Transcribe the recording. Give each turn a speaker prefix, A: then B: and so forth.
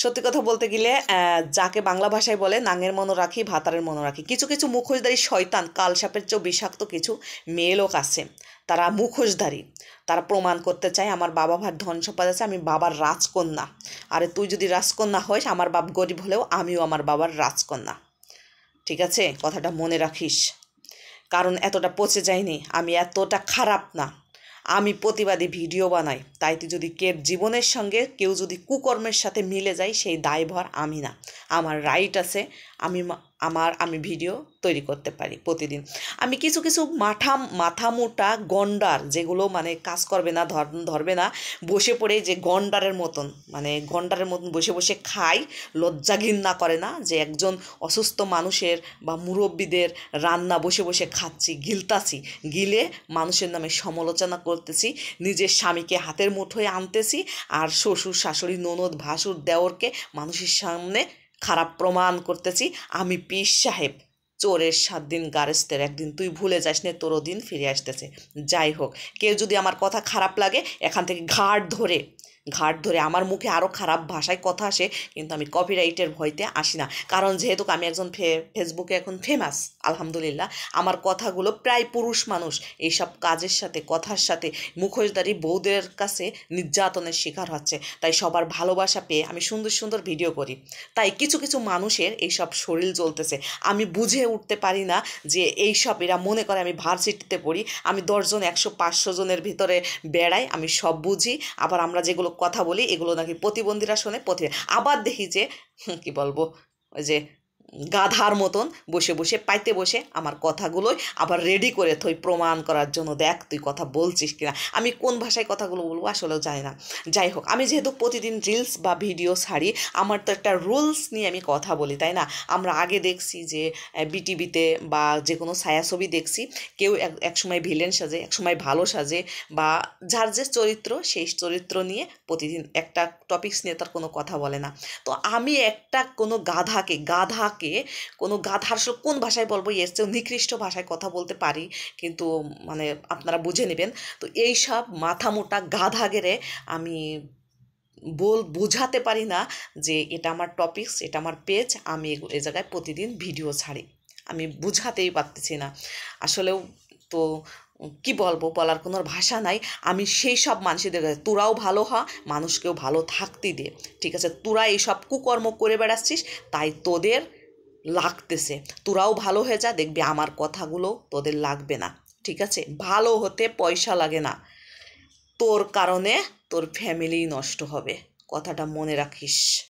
A: সত্যি কথা বলতে গেলে যাকে বাংলা ভাষায় বলে নাঙের মনো রাখি ভাতারের মনো রাখি, কিছু কিছু মুখোশধারী শয়তান কালসাপের চেয়েও বিষাক্ত কিছু মেয়ে লোক আছে, তারা মুখোশধারী। তারা প্রমাণ করতে চায় আমার বাবা ভার ধন সম্পদ আছে, আমি বাবার রাজকন্যা। আরে তুই যদি রাজকন্যা হইস, আমার বাপ গরিব হলেও আমিও আমার বাবার রাজকন্যা। ঠিক আছে, কথাটা মনে রাখিস। কারণ এতটা পচে যায়নি, আমি এতটা খারাপ না। আমি প্রতিবাদী ভিডিও বানাই, তাই তো যদি জীবনের সঙ্গে কেউ যদি কুকর্মের সাথে মিলে যায়, সেই দায়ভার আমি না। আমার রাইট আছে, আমি ভিডিও তৈরি করতে পারি প্রতিদিন। আমি কিছু কিছু মাথা মোটা গন্ডার, যেগুলো মানে কাজ করবে না, ধরবে না, বসে পড়ে যে গন্ডারের মতন বসে বসে খায়, লজ্জা ঘৃণা করে না যে একজন অসুস্থ মানুষের বা মুরব্বীদের রান্না বসে বসে খাচ্ছি, গিলে মানুষের নামে সমালোচনা করতেছি, নিজের স্বামীকে হাতের মুঠোয় আনতেছি, আর শ্বশুর শাশুড়ি ননদ ভাসুর দেওরকে মানুষের সামনে খারাপ প্রমাণ করতেছি। আমি পীর সাহেব, চোরের 7 দিন গারেস্তের একদিন, তুই ভুলে যাস নে, তোরও দিন ফিরে আসতেছে। যাই হোক, কেউ যদি আমার কথা খারাপ লাগে, এখান থেকে ঘাট ধরে আমার মুখে আরও খারাপ ভাষায় কথা আসে, কিন্তু আমি কপিরাইটের ভয়তে আসি না। কারণ যেহেতু আমি একজন ফেসবুকে এখন ফেমাস, আলহামদুলিল্লাহ, আমার কথাগুলো প্রায় পুরুষ মানুষ এইসব কাজের সাথে, কথার সাথে, মুখোশধারী বউদের কাছে নির্যাতনের শিকার হচ্ছে। তাই সবার ভালোবাসা পেয়ে আমি সুন্দর সুন্দর ভিডিও করি। তাই কিছু কিছু মানুষের এইসব শরীর জ্বলতেছে। আমি বুঝে উঠতে পারি না যে এইসব, এরা মনে করে আমি ভার্সিটিতে পড়ি, আমি 10 জন 100-500 জনের ভিতরে বেড়াই, আমি সব বুঝি। আবার আমরা যেগুলো কথা বলি এগুলো নাকি প্রতিবন্ধীরা শোনে, আবার দেখি যে কি বলবো, ওই যে গাধার মতন বসে বসে পাইতে বসে আমার কথাগুলোই আবার রেডি করে থই প্রমাণ করার জন্য, দেখ তুই কথা বলছিস কিনা। আমি কোন ভাষায় কথাগুলো বলবো আসলেও জানি না। যাই হোক, আমি যেহেতু প্রতিদিন রিলস বা ভিডিও ছাড়ি, আমার তো একটা রুলস নিয়ে আমি কথা বলি, তাই না? আমরা আগে দেখছি যে বিটিভিতে বা যে কোনো ছায়াছবি দেখছি, কেউ এক সময় ভিলেন সাজে, এক সময় ভালো সাজে, বা যার যে চরিত্র সেই চরিত্র নিয়ে প্রতিদিন একটা টপিকস নিয়ে তার কোনো কথা বলে না। তো আমি একটা কোনো গাধাকে কোনো গাধার কোন ভাষায় বলবো, এর চেয়েও নিকৃষ্ট ভাষায় কথা বলতে পারি, কিন্তু মানে আপনারা বুঝে নেবেন। তো এইসব মাথা মোটা গাধাগেরে আমি বোঝাতে পারি না যে এটা আমার টপিকস, এটা আমার পেজ, আমি এ জায়গায় প্রতিদিন ভিডিও ছাড়ি। আমি বুঝাতেই পারতেছি না আসলেও। তো কি বলবো, বলার কোনো ভাষা নাই। আমি সেই সব মানুষদের কাছে, তোরাও ভালো হ, মানুষকেও ভালো থাকতে দে, ঠিক আছে? তোরা এইসব কুকর্ম করে বেড়াচ্ছিস, তাই তোদের লাগতেছে। তোরাও ভালো হয়ে যা, দেখবি আমার কথাগুলো তোদের লাগবে না, ঠিক আছে? ভালো হতে পয়সা লাগে না, তোর কারণে তোর ফ্যামিলি নষ্ট হবে, কথাটা মনে রাখিস।